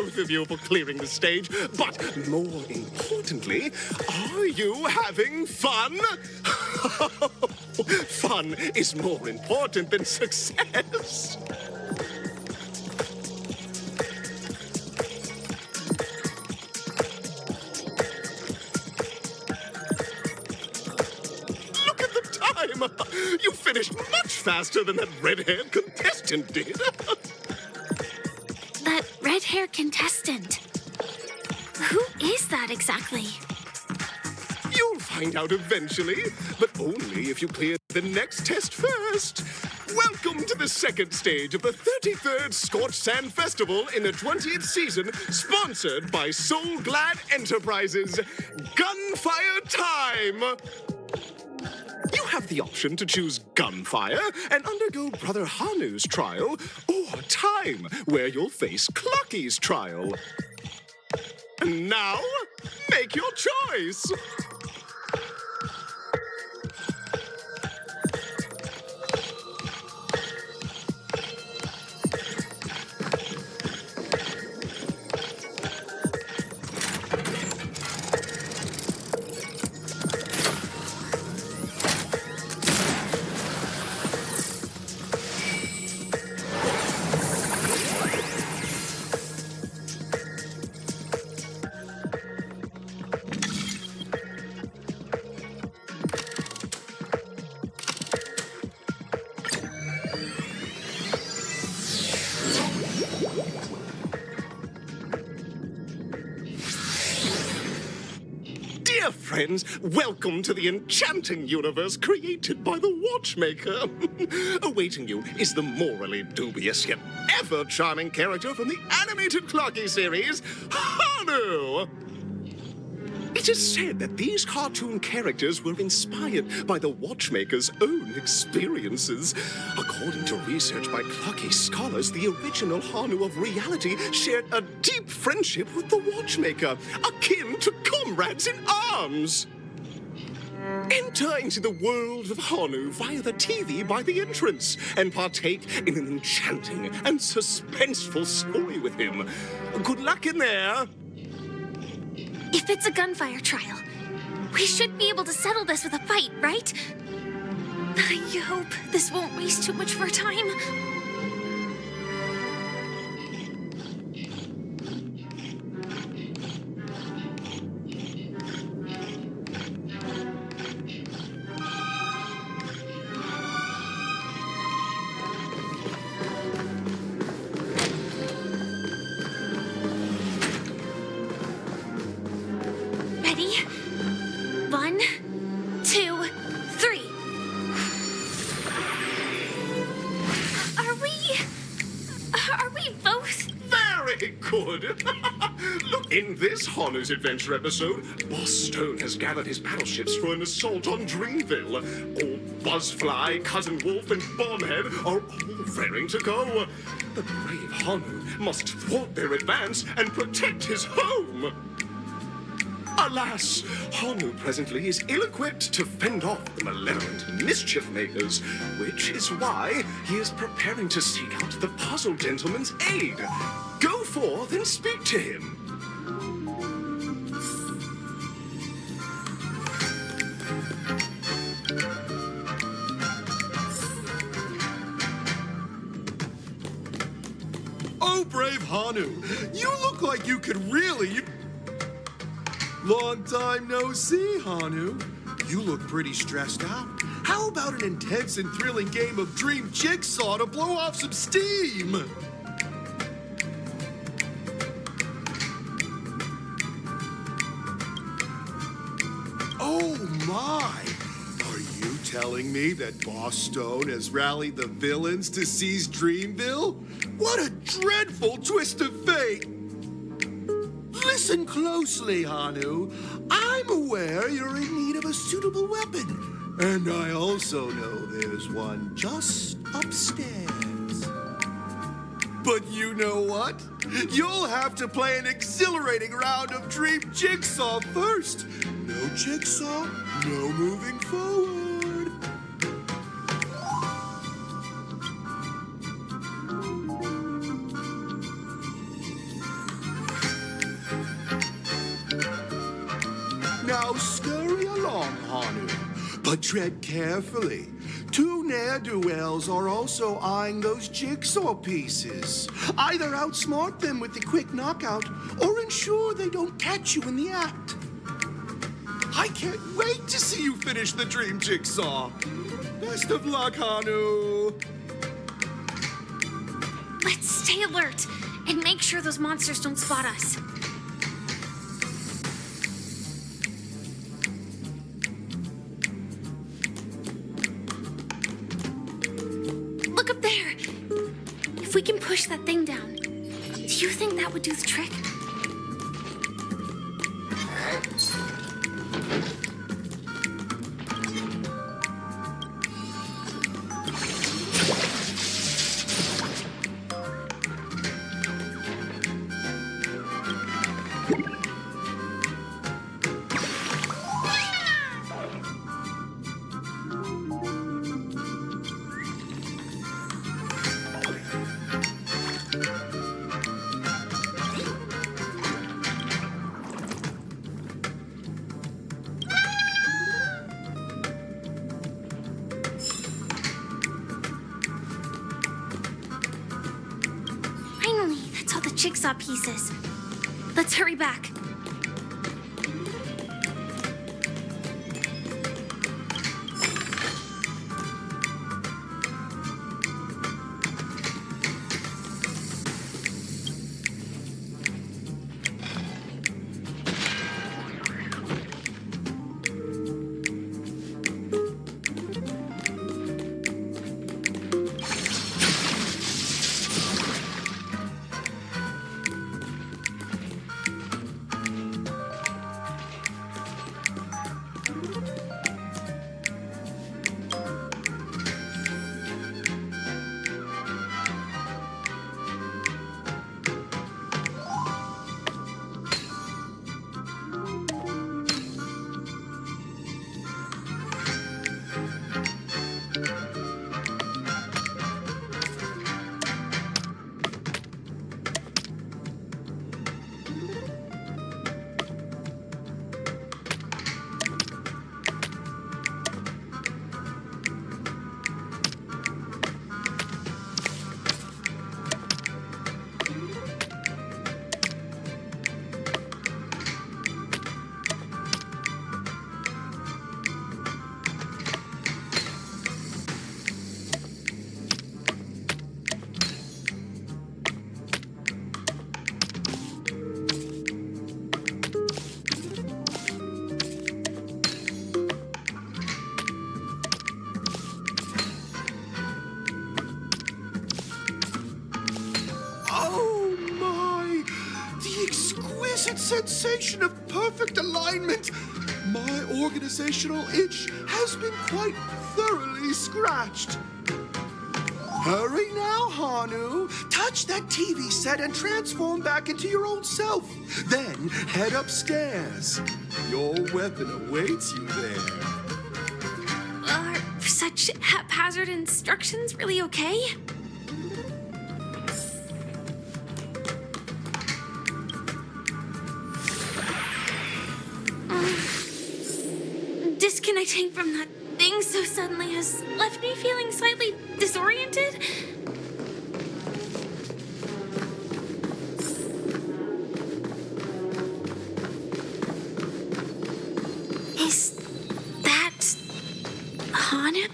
both of you for clearing the stage, but more importantly, are you having fun? Fun is more important than success. Look at the time! You finished much faster than that red-haired contestant did. That red-haired contestant. Who is that exactly? You'll find out eventually, but only if you clear the next test first. Welcome to the second stage of the 33rd Scorched Sand Festival in the 20th season, sponsored by Soul Glad Enterprises. Gunfire time! You have the option to choose gunfire and undergo Brother Hanu's trial, or time, where you'll face Clucky's trial. And now, make your choice! Dear friends, welcome to the enchanting universe created by the Watchmaker. Awaiting you is the morally dubious yet ever-charming character from the animated Clucky series, Hanu! It is said that these cartoon characters were inspired by the Watchmaker's own experiences. According to research by Clucky scholars, the original Hanu of reality shared a deep friendship with the Watchmaker, akin to comrades in arms. Enter into the world of Hanu via the TV by the entrance and partake in an enchanting and suspenseful story with him. Good luck in there. If it's a gunfire trial, we should be able to settle this with a fight, right? I hope this won't waste too much of our time. Ready? 1, 2, 3. Are we both? Very good. Look, in this Hanu's Adventure episode, Boss Stone has gathered his battleships for an assault on Dreamville. Old Buzzfly, Cousin Wolf, and Bombhead are all raring to go. The brave Hanu must thwart their advance and protect his home. Alas, Hanu presently is ill-equipped to fend off the malevolent mischief makers, which is why he is preparing to seek out the Puzzle Gentleman's aid. Go forth and speak to him. Oh, brave Hanu, you look like you could really... Long time no see, Hanu. You look pretty stressed out. How about an intense and thrilling game of Dream Jigsaw to blow off some steam? Oh my! Are you telling me that Boss Stone has rallied the villains to seize Dreamville? What a dreadful twist of fate! Listen closely, Hanu. I'm aware you're in need of a suitable weapon. And I also know there's one just upstairs. But you know what? You'll have to play an exhilarating round of Dream Jigsaw first. No Jigsaw, no moving forward. Now scurry along, Hanu, but tread carefully. Two ne'er-do-wells are also eyeing those jigsaw pieces. Either outsmart them with the quick knockout, or ensure they don't catch you in the act. I can't wait to see you finish the dream jigsaw. Best of luck, Hanu. Let's stay alert and make sure those monsters don't spot us. Look up there. If we can push that thing down, do you think that would do the trick? Jigsaw pieces. Let's hurry back. Sensation of perfect alignment. My organizational itch has been quite thoroughly scratched. Hurry now, Hanu. Touch that TV set and transform back into your old self. Then head upstairs. Your weapon awaits you there. Are such haphazard instructions really okay? Disconnecting from that thing so suddenly has left me feeling slightly disoriented. Is that Hana?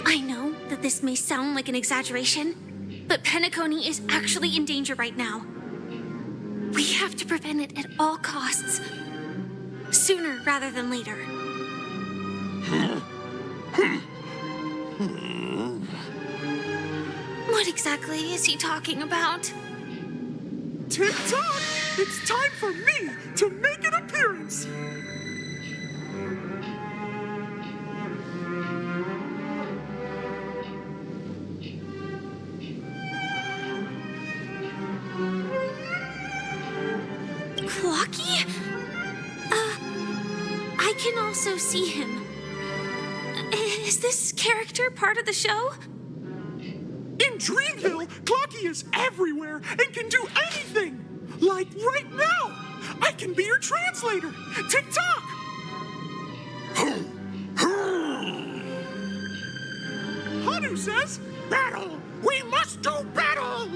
I know that this may sound like an exaggeration, but Penacony is actually in danger right now. We have to prevent it at all costs. Sooner rather than later. What exactly is he talking about? Tick-tock! It's time for me to make an appearance! Clocky? I can also see him. Is this character part of the show? In Dreamville, Clocky is everywhere and can do anything. Like right now, I can be your translator. Tick-tock! Hanu says, battle! We must do battle!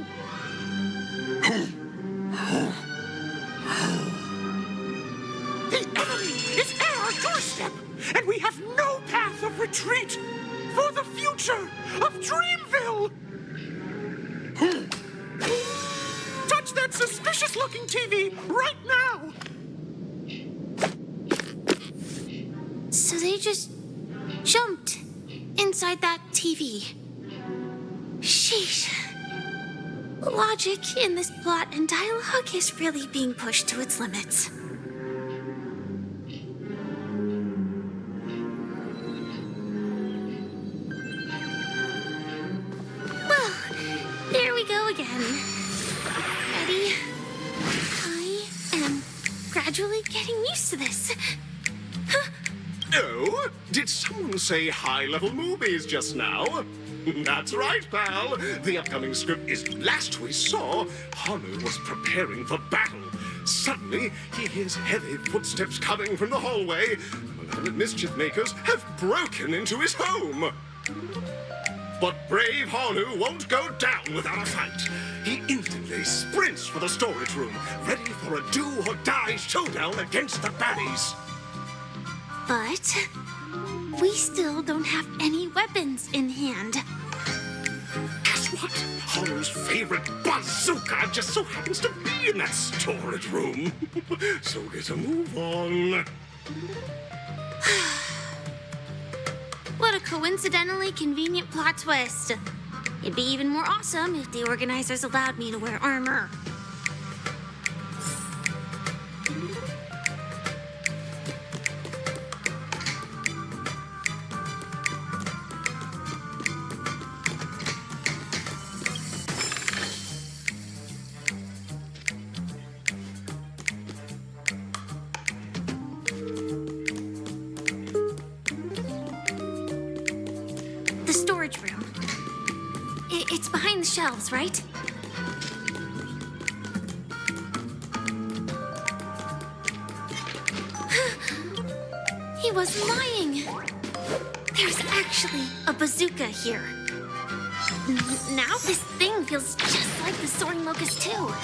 The enemy is at our doorstep, and we have no path of retreat for the future of Dreamville! Touch that suspicious-looking TV right now! So they just jumped inside that TV. Sheesh. Logic in this plot and dialogue is really being pushed to its limits. Well, there we go again. Ready? I am gradually getting used to this. Oh, did someone say high-level movies just now? That's right, pal. The upcoming script is last we saw, Hanu was preparing for battle. Suddenly, he hears heavy footsteps coming from the hallway. Malevolent mischief makers have broken into his home. But brave Hanu won't go down without a fight. He instantly sprints for the storage room, ready for a do-or-die showdown against the baddies. But we still don't have any weapons in hand. Guess what? Hanu's favorite bazooka just so happens to be in that storage room. So get a move on. What a coincidentally convenient plot twist. It'd be even more awesome if the organizers allowed me to wear armor. The storage room. It's behind the shelves, right? He wasn't lying. There's actually a bazooka here. Now this thing feels just like the soaring locust too.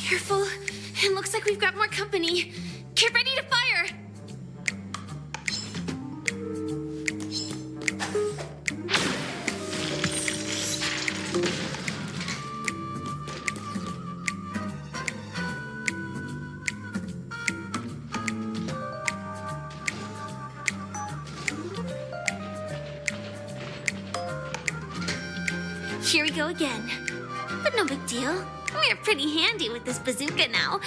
Careful. It looks like we've got more company. Get ready to fire! Here we go again. But no big deal. We're pretty handy with this bazooka now.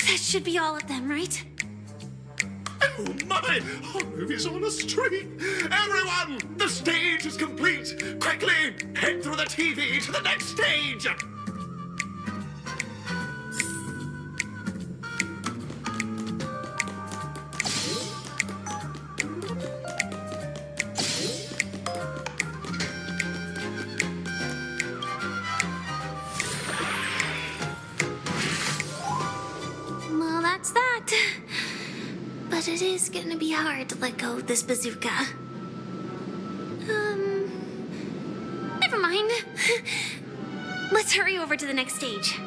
That should be all of them, right? Oh my! Hanu is on a streak! Everyone! The stage is complete! Quickly! Head through the TV to the next stage! But it is gonna be hard to let go of this bazooka. Never mind. Let's hurry over to the next stage.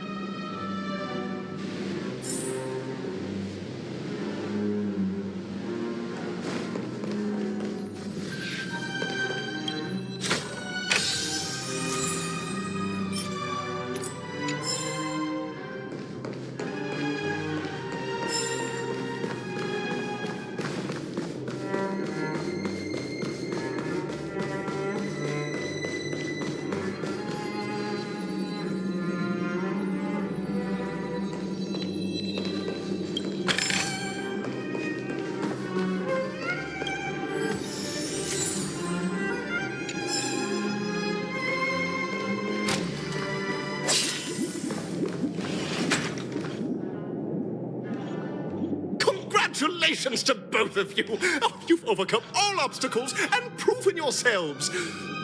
Congratulations to both of you! Oh, you've overcome all obstacles and proven yourselves.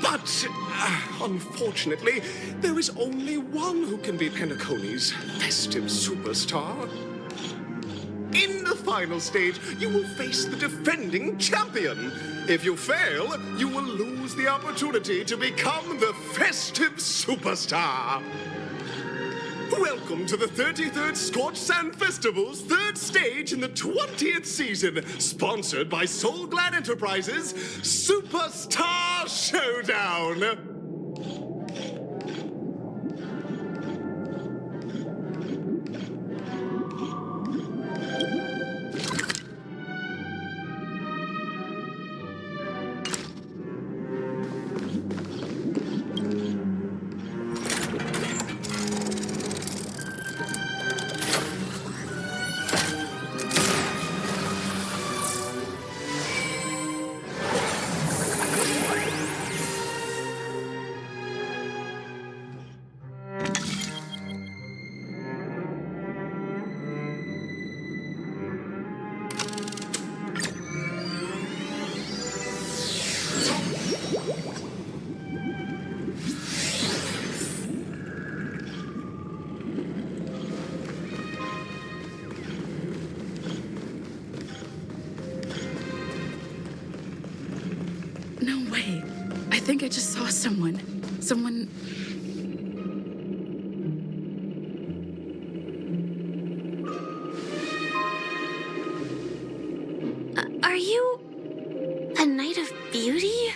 But, unfortunately, there is only one who can be Penacony's festive superstar. In the final stage, you will face the defending champion. If you fail, you will lose the opportunity to become the festive superstar. Welcome to the 33rd Scorched Sand Festival's third stage in the 20th season, sponsored by Soul Glad Enterprises' Superstar Showdown. No way. I think I just saw someone. Someone... Are you a Knight of Beauty?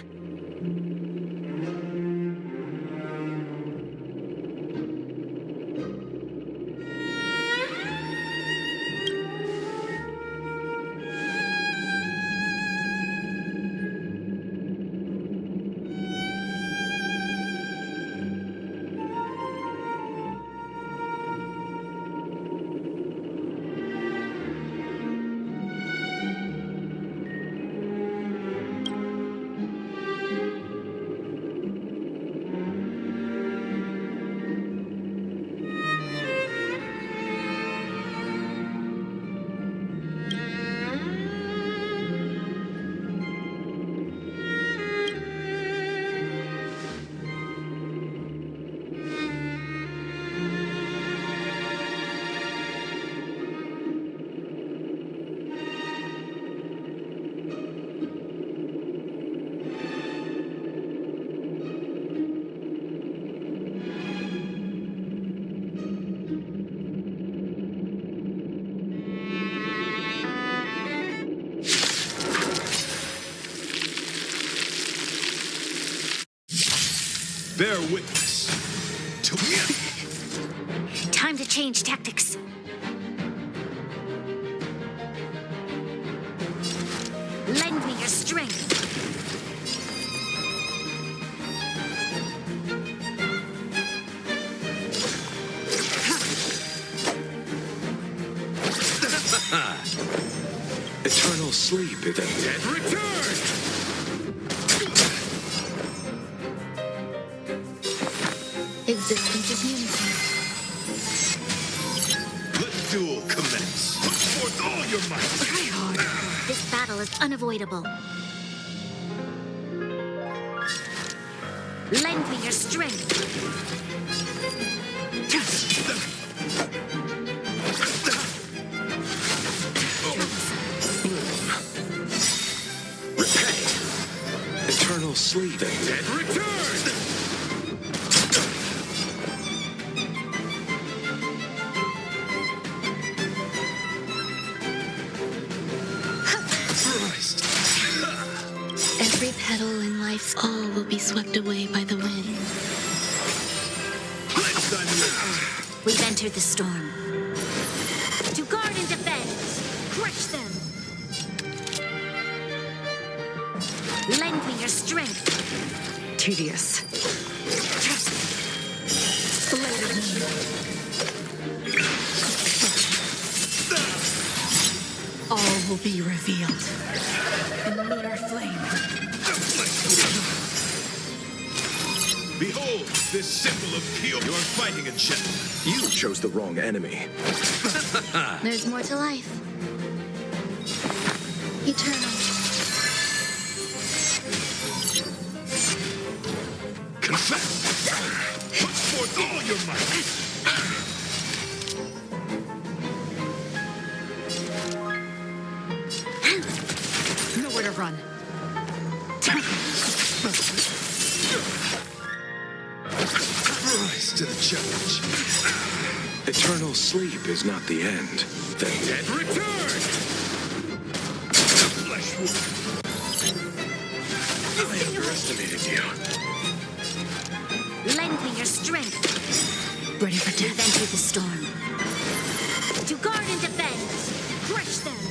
Bear witness to me. Time to change tactics. Lend me your strength. Eternal sleep, if dead. Return! Existence is unity. Let duel commence. Put forth all your might. Try hard. This battle is unavoidable. Lend me your strength. Eternal sleep. The dead return! Christ! Every petal in life's all will be swept away by the wind. Let's unleash! We've entered the storm. To guard and defend, crush them. Lend me your strength. Tedious. Blade of me. All will be revealed in lunar flame. Behold, this symbol of pure. You are fighting a gentleman. You chose the wrong enemy. There's more to life. Eternal. Confess! Put forth all your might! Nowhere to run. Rise to the challenge. Eternal sleep is not the end. The dead return! Flesh wound. I underestimated you. Lend me your strength. Ready for We've death. entered the storm. To guard and defend, crush them.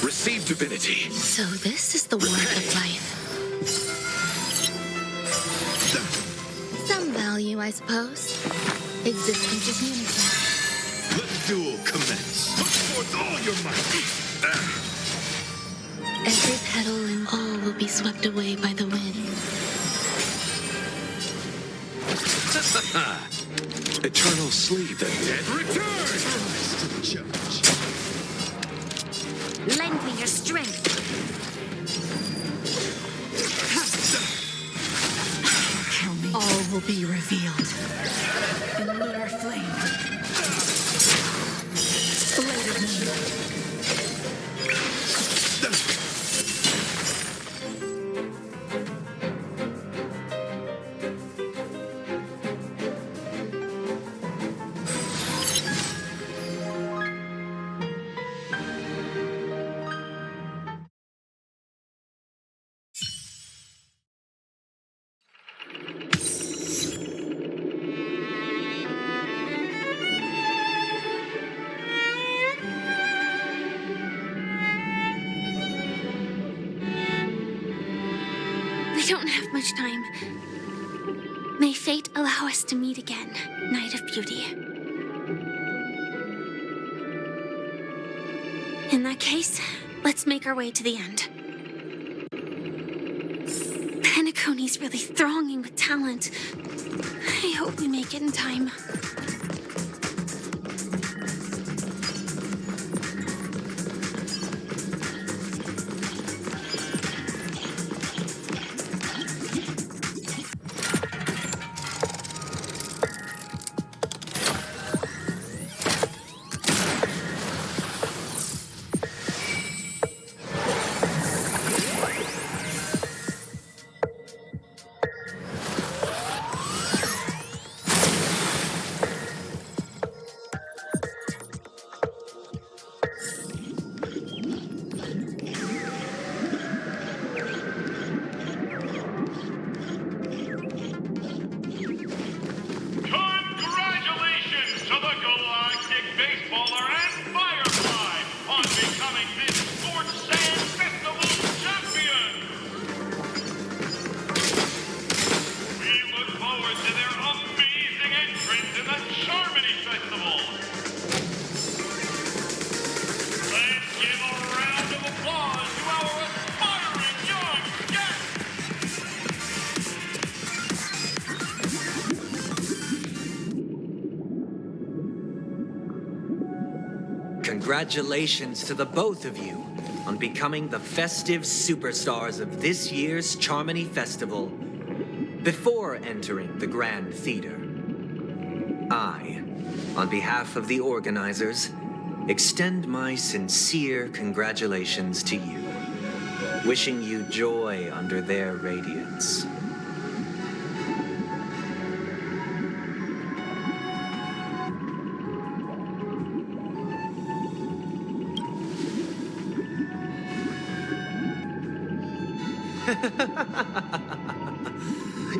Receive divinity. So this is the work of life. Some value, I suppose. Existence is unity. Let the duel commence. Put forth all your might. Every petal and all will be swept away by the wind. Eternal sleep. The dead return! Rise to the challenge. Lend me your strength. Kill me. All will be revealed in lunar flame. Blade of me. We don't have much time. May fate allow us to meet again, Night of Beauty. In that case, let's make our way to the end. Penacony's really thronging with talent. I hope we make it in time. Congratulations to the Galactic Baseballer and Firefly on becoming this Sports Sand Festival champion! We look forward to their amazing entrance in the Charmony Festival! Let's give a round of applause to our aspiring young guests! Congratulations to the both of you on becoming the festive superstars of this year's Charmony Festival before entering the Grand Theater. I, on behalf of the organizers, extend my sincere congratulations to you, wishing you joy under their radiance.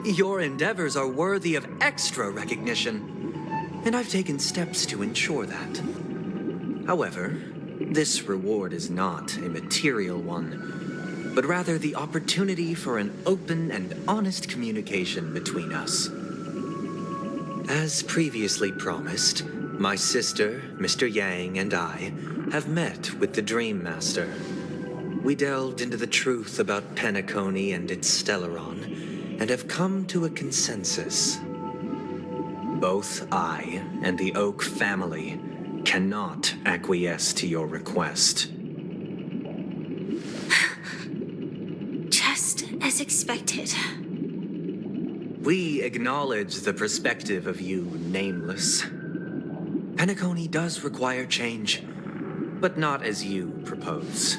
Your endeavors are worthy of extra recognition, and I've taken steps to ensure that. However, this reward is not a material one, but rather the opportunity for an open and honest communication between us. As previously promised, my sister, Mr. Yang, and I have met with the Dream Master. We delved into the truth about Penacony and its Stellaron, and have come to a consensus. Both I and the Oak family cannot acquiesce to your request. Just as expected. We acknowledge the perspective of you, Nameless. Penacony does require change, but not as you propose.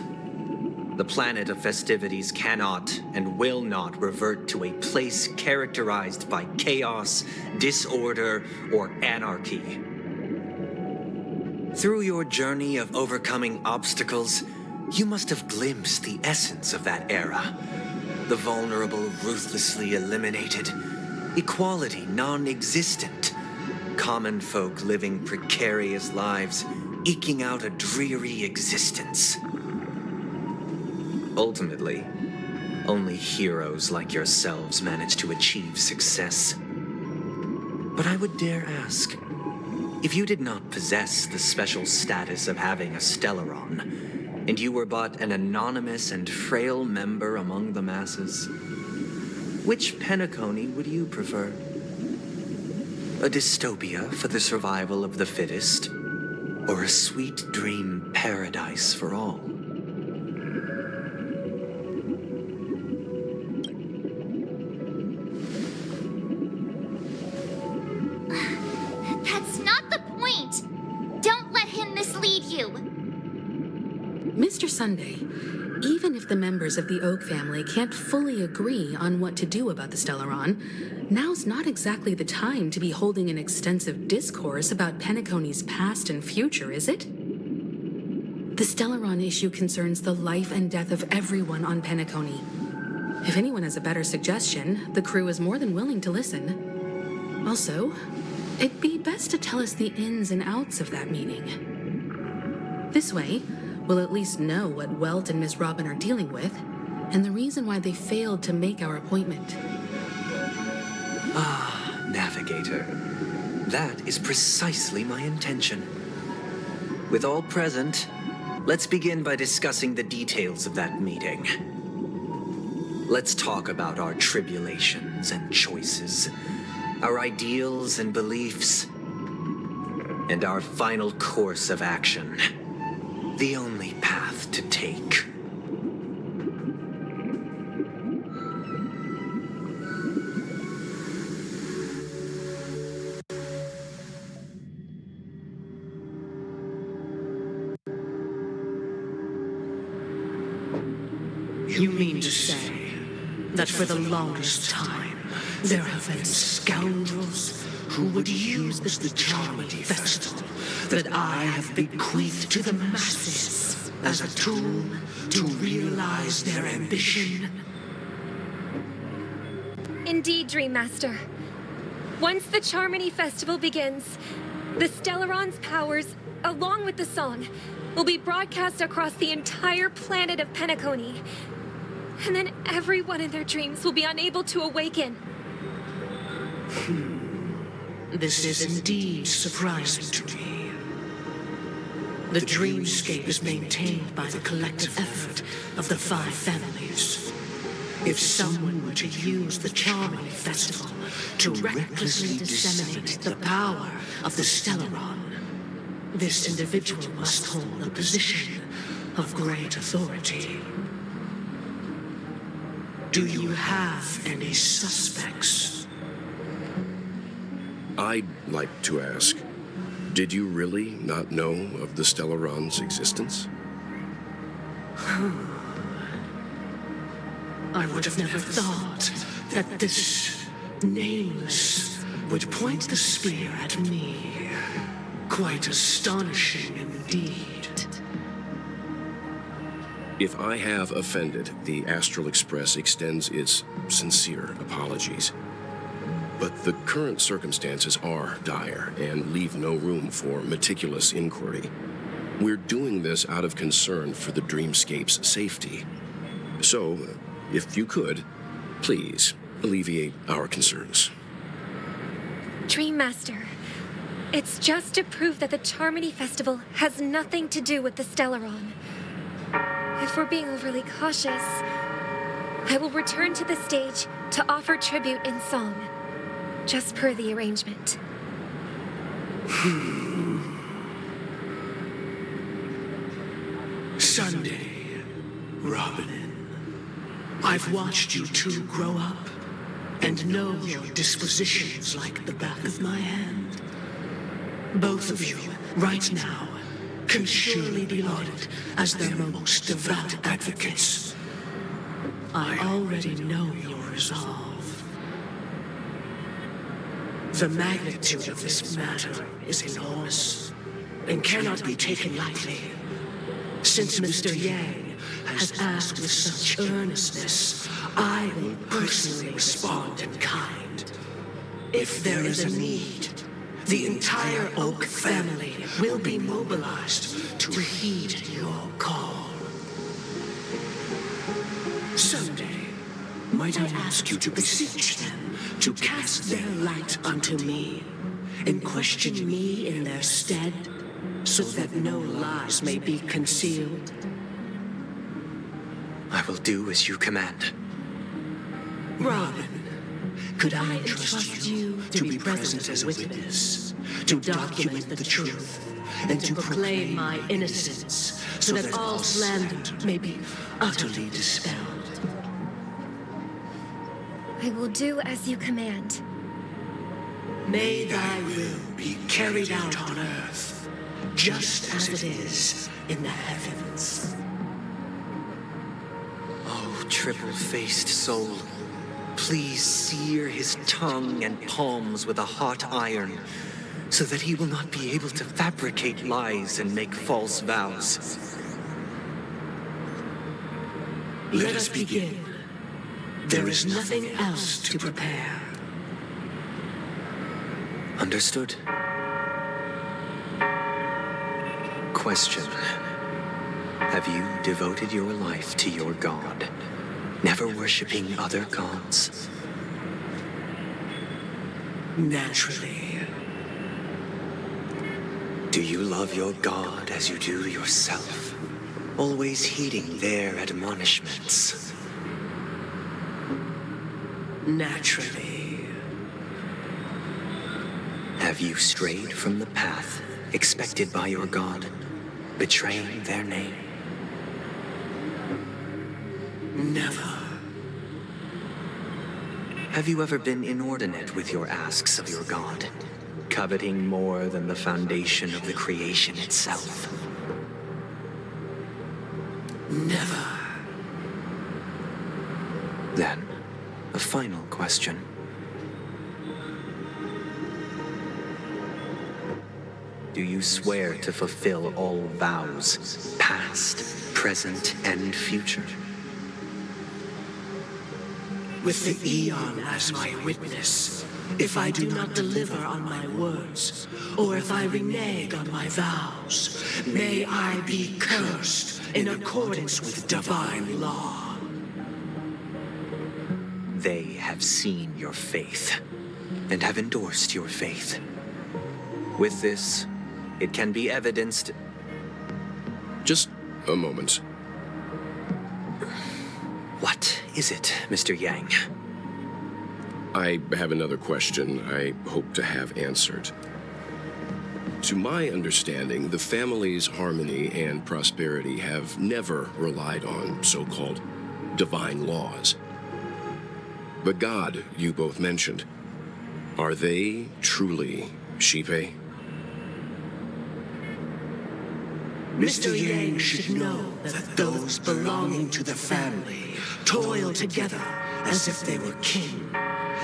The planet of festivities cannot and will not revert to a place characterized by chaos, disorder, or anarchy. Through your journey of overcoming obstacles, you must have glimpsed the essence of that era. The vulnerable ruthlessly eliminated, equality non-existent, common folk living precarious lives, eking out a dreary existence. Ultimately, only heroes like yourselves manage to achieve success. But I would dare ask, if you did not possess the special status of having a Stellaron, and you were but an anonymous and frail member among the masses, which Penacony would you prefer? A dystopia for the survival of the fittest, or a sweet dream paradise for all? That's not the point! Don't let him mislead you! Mr. Sunday, even if the members of the Oak family can't fully agree on what to do about the Stellaron, now's not exactly the time to be holding an extensive discourse about Penacony's past and future, is it? The Stellaron issue concerns the life and death of everyone on Penacony. If anyone has a better suggestion, the crew is more than willing to listen. Also, it'd be best to tell us the ins and outs of that meeting. This way, we'll at least know what Welt and Miss Robin are dealing with, and the reason why they failed to make our appointment. Ah, Navigator. That is precisely my intention. With all present, let's begin by discussing the details of that meeting. Let's talk about our tribulations and choices, our ideals and beliefs, and our final course of action. The only path to take. You mean to say that for the longest time, there have been scoundrels who would use the Charming Festival that I have bequeathed to the masses as a tool to realize their ambition? Indeed, Dream Master. Once the Charmony Festival begins, the Stellaron's powers, along with the song, will be broadcast across the entire planet of Penacony. And then everyone in their dreams will be unable to awaken. This is indeed surprising to me. The dreamscape is maintained by the collective effort of the 5 families. If someone were to use the Charming Festival to recklessly disseminate the power of the Stellaron, this individual must hold a position of great authority. Do you have any suspects? I'd like to ask, Did you really not know of the Stellaron's existence? I would have never thought that this nameless would point the spear at me. Quite astonishing indeed. If I have offended, the Astral Express extends its sincere apologies. But the current circumstances are dire and leave no room for meticulous inquiry. We're doing this out of concern for the Dreamscape's safety. So, if you could, please alleviate our concerns. Dream Master, it's just to prove that the Charmony Festival has nothing to do with the Stellaron. If we're being overly cautious, I will return to the stage to offer tribute in song, just per the arrangement. Sunday, Robin. I've watched you two grow up and know your dispositions like the back of my hand. Both of you, right now, can surely be lauded as their most devout advocates. I already know your resolve. The magnitude of this matter is enormous and cannot be taken lightly. Since Mr. Yang has asked with such earnestness, I will personally respond in kind. If there is a need, the entire Oak family will be mobilized to heed your call. Someday, might I ask you to beseech them to cast their light unto me and question me in their stead, so that no lies may be concealed? I will do as you command. Robin, could I entrust you to be present as a witness, to document the truth, and to proclaim my innocence, so that all slander may be utterly dispelled? I will do as you command. May thy will be carried out on earth, just as it is in the heavens. Oh, triple-faced soul, please sear his tongue and palms with a hot iron, so that he will not be able to fabricate lies and make false vows. Let us begin. There is nothing else to prepare. Understood. Question. Have you devoted your life to your god, never worshipping other gods? Naturally. Do you love your god as you do yourself, always heeding their admonishments? Naturally. Have you strayed from the path expected by your god, betraying their name? Never. Have you ever been inordinate with your asks of your god, coveting more than the foundation of the creation itself? Never. Then, a final question. Do you swear to fulfill all vows, past, present, and future? With the Eon as my witness, if I do not deliver on my words, or if I renege on my vows, may I be cursed in accordance with divine law. They have seen your faith, and have endorsed your faith. With this, it can be evidenced... Just a moment. What is it, Mr. Yang? I have another question I hope to have answered. To my understanding, the family's harmony and prosperity have never relied on so-called divine laws. The god you both mentioned, are they truly Xipe? Mr. Yang should know that those belonging to the family toil together as if they were kin,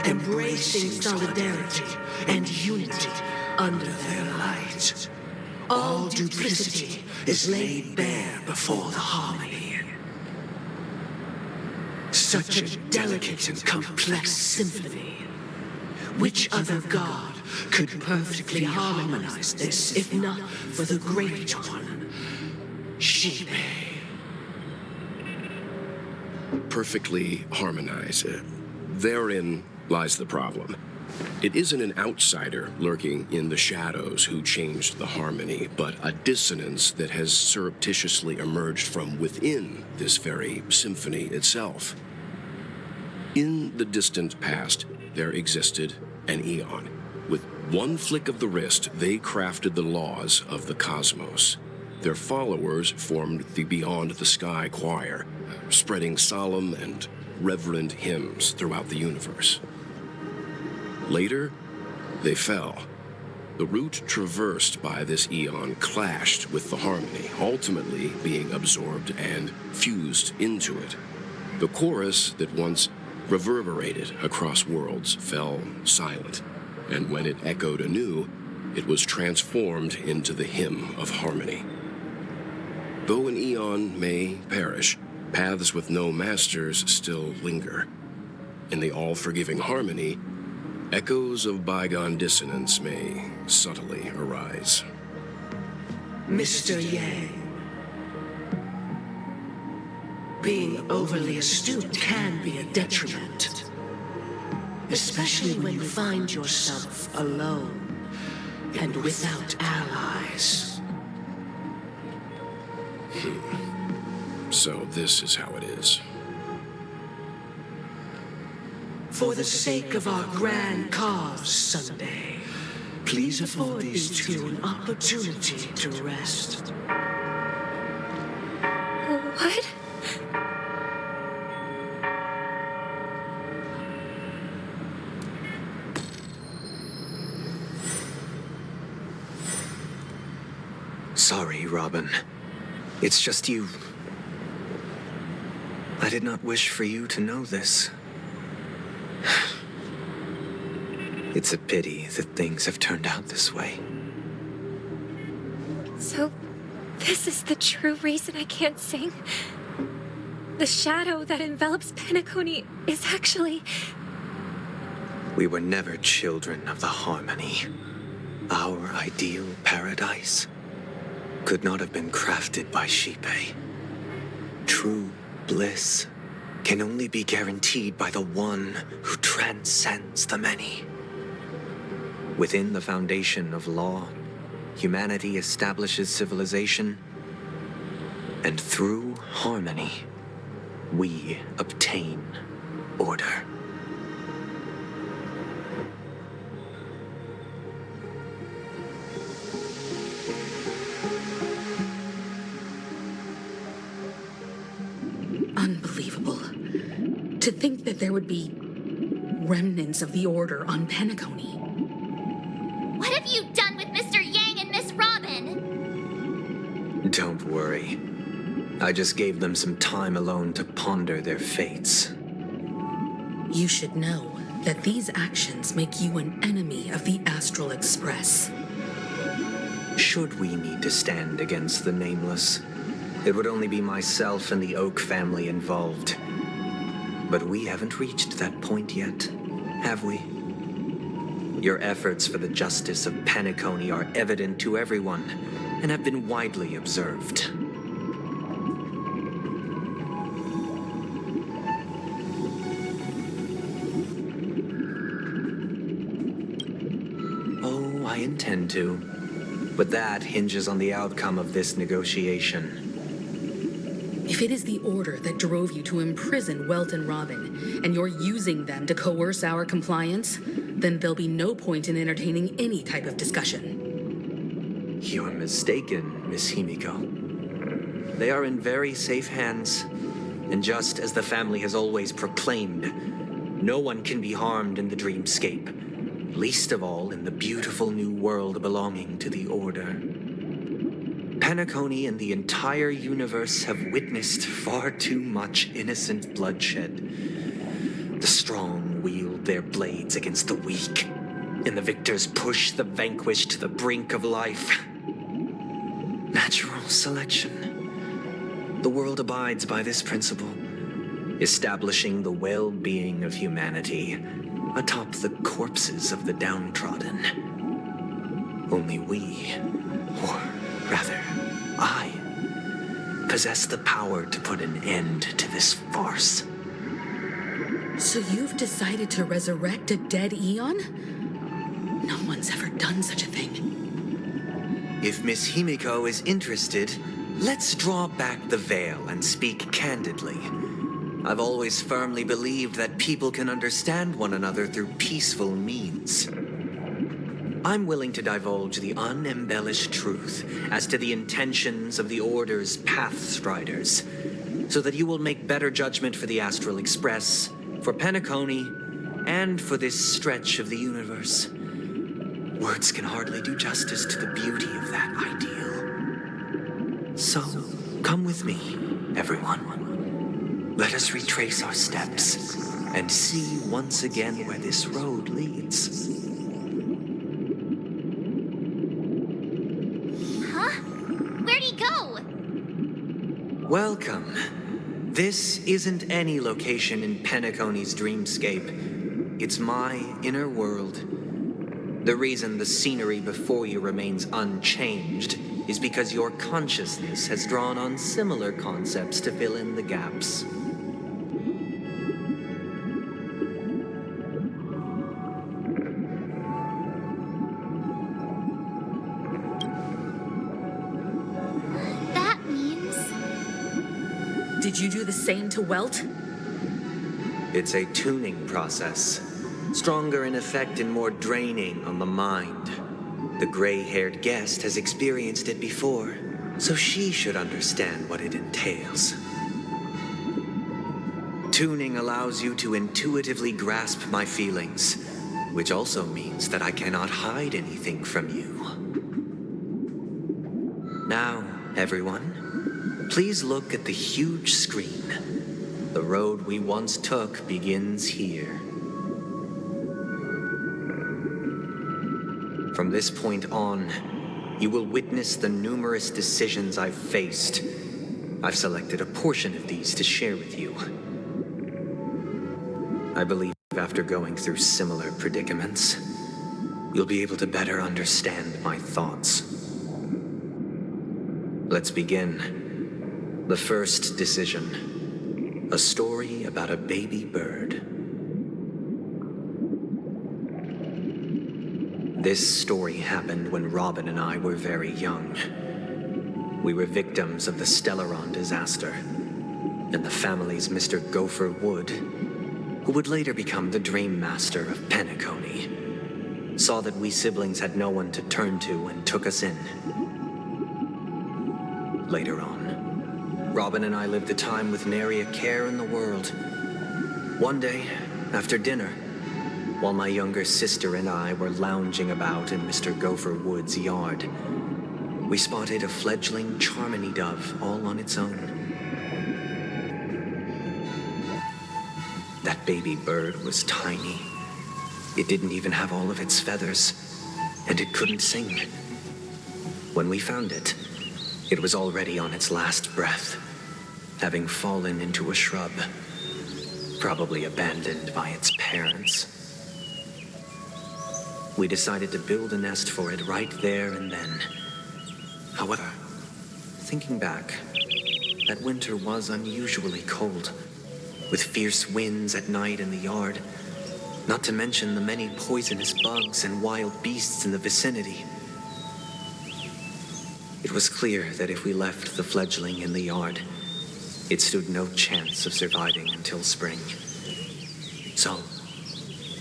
embracing solidarity and unity under their light. All duplicity is laid bare before the harmony. Such a delicate and complex symphony. Which other god could perfectly harmonize this, if not for the great one, Xipe? Perfectly harmonized. Therein lies the problem. It isn't an outsider lurking in the shadows who changed the harmony, but a dissonance that has surreptitiously emerged from within this very symphony itself. In the distant past, there existed an Eon. With one flick of the wrist, they crafted the laws of the cosmos. Their followers formed the Beyond the Sky Choir, spreading solemn and reverent hymns throughout the universe. Later, they fell. The route traversed by this Eon clashed with the harmony, ultimately being absorbed and fused into it. The chorus that once reverberated across worlds fell silent, and when it echoed anew, it was transformed into the hymn of harmony. Though an Eon may perish, paths with no masters still linger. In the all-forgiving harmony, echoes of bygone dissonance may subtly arise. Mr. Yang, being overly astute can be a detriment, especially when you find yourself alone and without allies. So this is how it is. For the sake of our grand cause, Sunday, please afford these two an opportunity to rest. What? Sorry, Robin. It's just you. I did not wish for you to know this. It's a pity that things have turned out this way. So, this is the true reason I can't sing? The shadow that envelops Penacony is actually... We were never children of the harmony. Our ideal paradise could not have been crafted by Xipe. True bliss can only be guaranteed by the one who transcends the many. Within the foundation of law, humanity establishes civilization, and through harmony, we obtain order. Unbelievable. To think that there would be remnants of the Order on Penacony. What have you done with Mr. Yang and Miss Robin? Don't worry. I just gave them some time alone to ponder their fates. You should know that these actions make you an enemy of the Astral Express. Should we need to stand against the Nameless, it would only be myself and the Oak family involved. But we haven't reached that point yet, have we? Your efforts for the justice of Penacony are evident to everyone and have been widely observed. Oh, I intend to. But that hinges on the outcome of this negotiation. If it is the Order that drove you to imprison Welt and Robin, and you're using them to coerce our compliance, then there'll be no point in entertaining any type of discussion. You're mistaken, Miss Himiko. They are in very safe hands, and just as the family has always proclaimed, no one can be harmed in the dreamscape, least of all in the beautiful new world belonging to the Order. Penacony and the entire universe have witnessed far too much innocent bloodshed. The strong wield their blades against the weak, and the victors push the vanquished to the brink of life. Natural selection. The world abides by this principle, establishing the well-being of humanity atop the corpses of the downtrodden. Only we, or rather, I, possess the power to put an end to this farce. So you've decided to resurrect a dead Eon? No one's ever done such a thing. If Miss Himiko is interested, let's draw back the veil and speak candidly. I've always firmly believed that people can understand one another through peaceful means. I'm willing to divulge the unembellished truth as to the intentions of the Order's Pathstriders, so that you will make better judgment for the Astral Express, for Penacony, and for this stretch of the universe. Words can hardly do justice to the beauty of that ideal. So, come with me, everyone. Let us retrace our steps and see once again where this road leads. Where'd he go? Welcome. This isn't any location in Penacony's dreamscape. It's my inner world. The reason the scenery before you remains unchanged is because your consciousness has drawn on similar concepts to fill in the gaps. That means... Did you do the same to Welt? It's a tuning process. Stronger in effect and more draining on the mind. The gray-haired guest has experienced it before, so she should understand what it entails. Tuning allows you to intuitively grasp my feelings, which also means that I cannot hide anything from you. Now, everyone, please look at the huge screen. The road we once took begins here. From this point on, you will witness the numerous decisions I've faced. I've selected a portion of these to share with you. I believe after going through similar predicaments, you'll be able to better understand my thoughts. Let's begin. The first decision. A story about a baby bird. This story happened when Robin and I were very young. We were victims of the Stellaron disaster, and the family's Mr. Gopher Wood, who would later become the Dream Master of Penacony, saw that we siblings had no one to turn to and took us in. Later on, Robin and I lived a time with nary a care in the world. One day, after dinner, while my younger sister and I were lounging about in Mr. Gopher Wood's yard, we spotted a fledgling Charmony dove all on its own. That baby bird was tiny. It didn't even have all of its feathers, and it couldn't sing. When we found it, it was already on its last breath, having fallen into a shrub, probably abandoned by its parents. We decided to build a nest for it right there and then. However, thinking back, that winter was unusually cold, with fierce winds at night in the yard, not to mention the many poisonous bugs and wild beasts in the vicinity. It was clear that if we left the fledgling in the yard, it stood no chance of surviving until spring. So,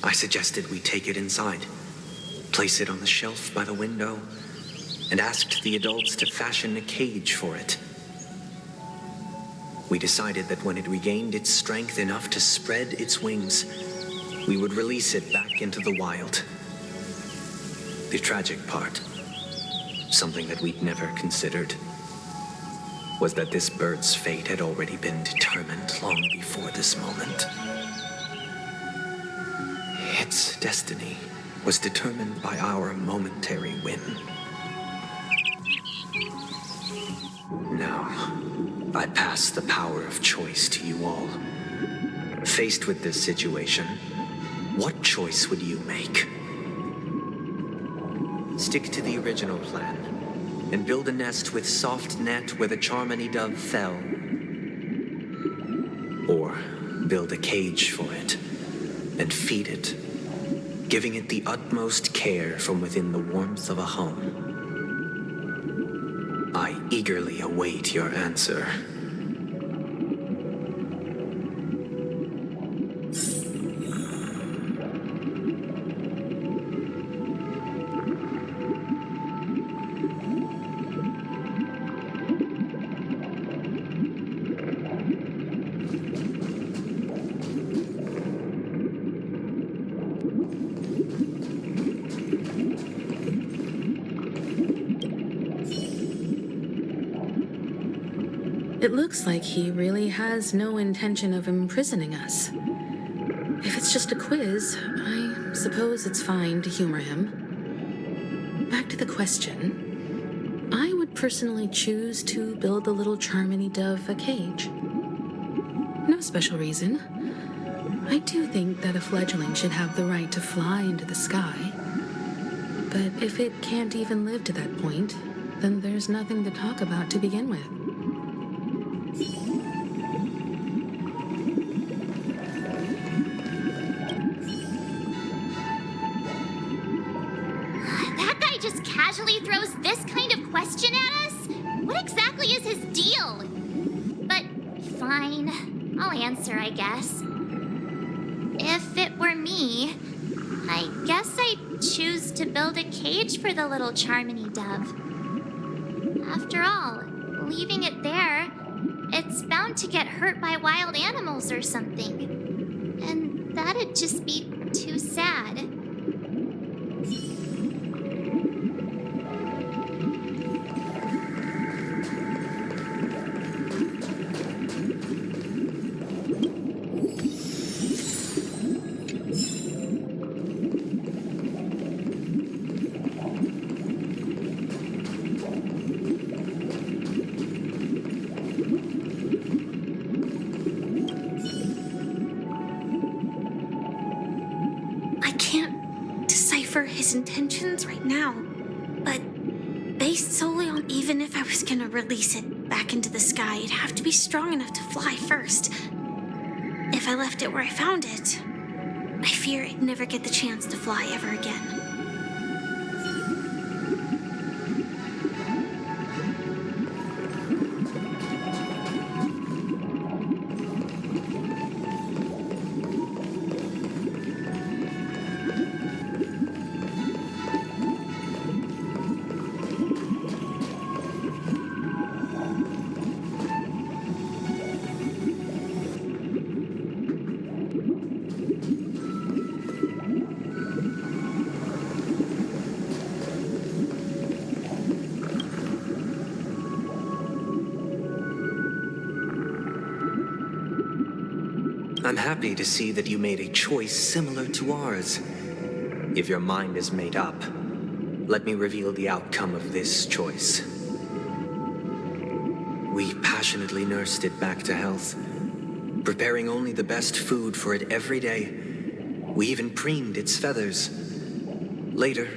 I suggested we take it inside, place it on the shelf by the window, and asked the adults to fashion a cage for it. We decided that when it regained its strength enough to spread its wings, we would release it back into the wild. The tragic part, something that we'd never considered, was that this bird's fate had already been determined long before this moment. Its destiny was determined by our momentary win. Now, I pass the power of choice to you all. Faced with this situation, what choice would you make? Stick to the original plan and build a nest with soft net where the Charmony dove fell. Or build a cage for it and feed it, giving it the utmost care from within the warmth of a home. I eagerly await your answer. It looks like he really has no intention of imprisoning us. If it's just a quiz, I suppose it's fine to humor him. Back to the question. I would personally choose to build the little Charmony dove a cage. No special reason. I do think that a fledgling should have the right to fly into the sky. But if it can't even live to that point, then there's nothing to talk about to begin with. That guy just casually throws this kind of question at us? What exactly is his deal? But fine, I'll answer, I guess. If it were me, I guess I'd choose to build a cage for the little Charmony dove. After all, leaving it there, it's bound to get hurt by wild animals or something. And that'd just be too sad. His intentions right now, but based solely on even if I was gonna release it back into the sky, it'd have to be strong enough to fly first. If I left it where I found it, I fear it'd never get the chance to fly ever again. I'm happy to see that you made a choice similar to ours. If your mind is made up, let me reveal the outcome of this choice. We passionately nursed it back to health, preparing only the best food for it every day. We even preened its feathers. Later,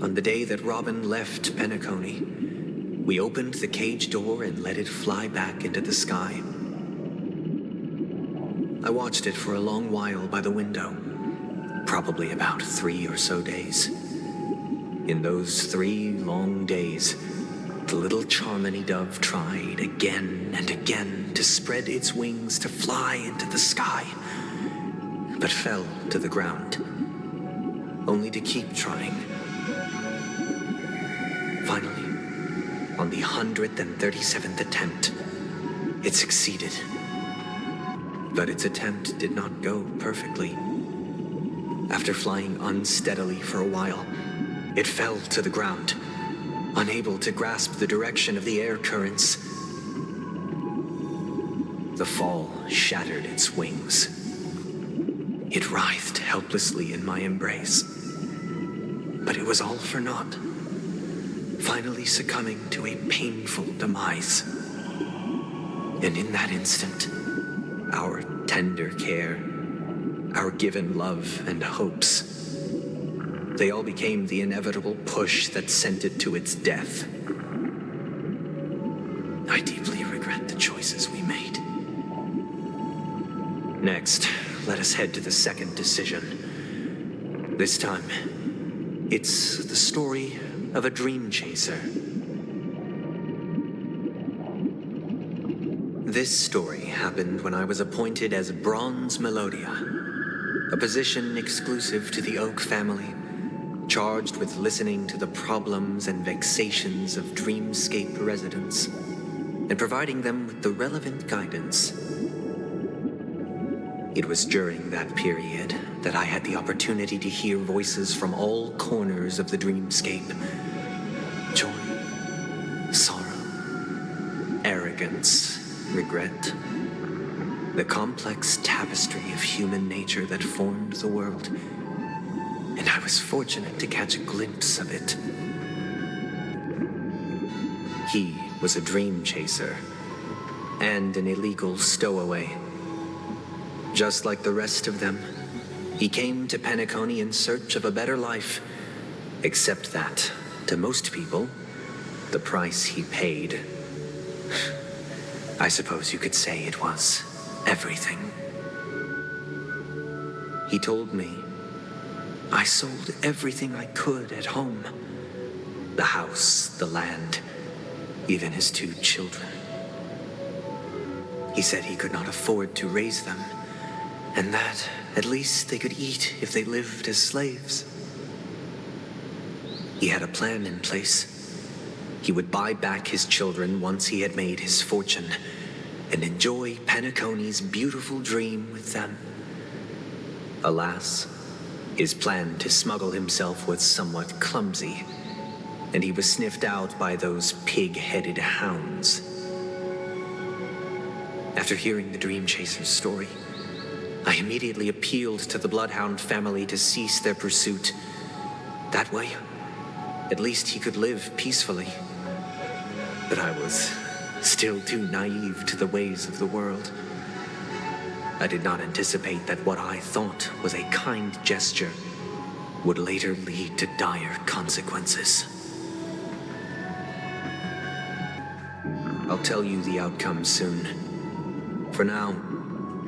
on the day that Robin left Penacony, we opened the cage door and let it fly back into the sky. I watched it for a long while by the window, probably about 3 or so days. In those 3 long days, the little Charmony dove tried again and again to spread its wings to fly into the sky, but fell to the ground, only to keep trying. Finally, on the 137th attempt, it succeeded. But its attempt did not go perfectly. After flying unsteadily for a while, it fell to the ground, unable to grasp the direction of the air currents. The fall shattered its wings. It writhed helplessly in my embrace. But it was all for naught, finally succumbing to a painful demise. And in that instant, our tender care, our given love and hopes, they all became the inevitable push that sent it to its death. I deeply regret the choices we made. Next, let us head to the second decision. This time, it's the story of a dream chaser. This story happened when I was appointed as Bronze Melodia, a position exclusive to the Oak family, charged with listening to the problems and vexations of dreamscape residents and providing them with the relevant guidance. It was during that period that I had the opportunity to hear voices from all corners of the dreamscape. Joy, sorrow, arrogance, regret. The complex tapestry of human nature that formed the world. And I was fortunate to catch a glimpse of it. He was a dream chaser and an illegal stowaway. Just like the rest of them, he came to Penacony in search of a better life, except that, to most people, the price he paid, I suppose you could say it was everything. He told me I sold everything I could at home. The house, the land, even his 2 children. He said he could not afford to raise them, and that at least they could eat if they lived as slaves. He had a plan in place. He would buy back his children once he had made his fortune and enjoy Penacony's beautiful dream with them. Alas, his plan to smuggle himself was somewhat clumsy, and he was sniffed out by those pig-headed hounds. After hearing the Dream Chaser's story, I immediately appealed to the Bloodhound family to cease their pursuit. That way, at least he could live peacefully. But I was still too naive to the ways of the world. I did not anticipate that what I thought was a kind gesture would later lead to dire consequences. I'll tell you the outcome soon. For now,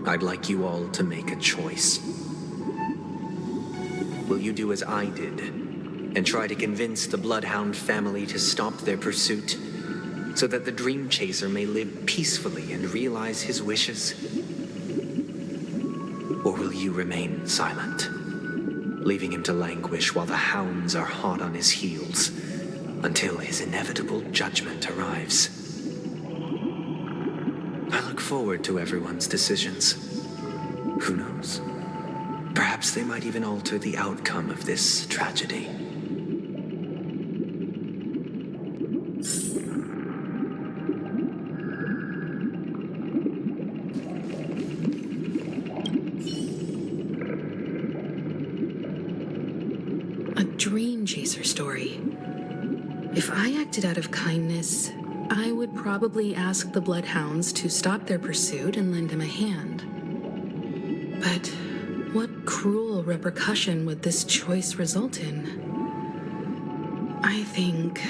I'd like you all to make a choice. Will you do as I did and try to convince the Bloodhound family to stop their pursuit so that the Dream Chaser may live peacefully and realize his wishes? Or will you remain silent, leaving him to languish while the hounds are hot on his heels until his inevitable judgment arrives? I look forward to everyone's decisions. Who knows? Perhaps they might even alter the outcome of this tragedy. A dream chaser story. If I acted out of kindness, I would probably ask the Bloodhounds to stop their pursuit and lend him a hand. But what cruel repercussion would this choice result in? I think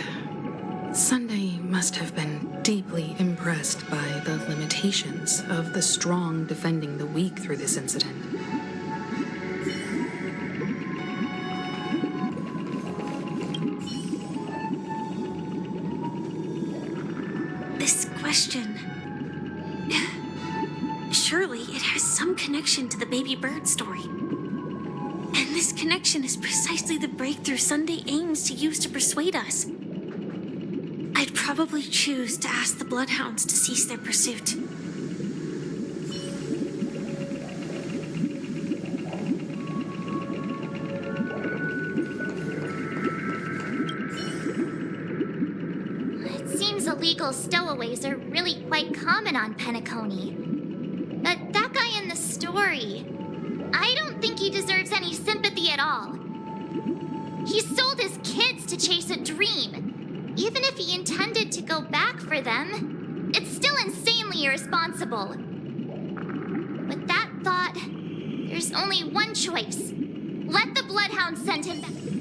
Sunday must have been deeply impressed by the limitations of the strong defending the weak through this incident. This question... Surely it has some connection to the baby bird story. And this connection is precisely the breakthrough Sunday aims to use to persuade us. I'd probably choose to ask the Bloodhounds to cease their pursuit. It seems illegal stowaways are really quite common on Penacony. story. I don't think he deserves any sympathy at all. He sold his kids to chase a dream. Even if he intended to go back for them, it's still insanely irresponsible. With that thought, there's only one choice. Let the Bloodhound send him back.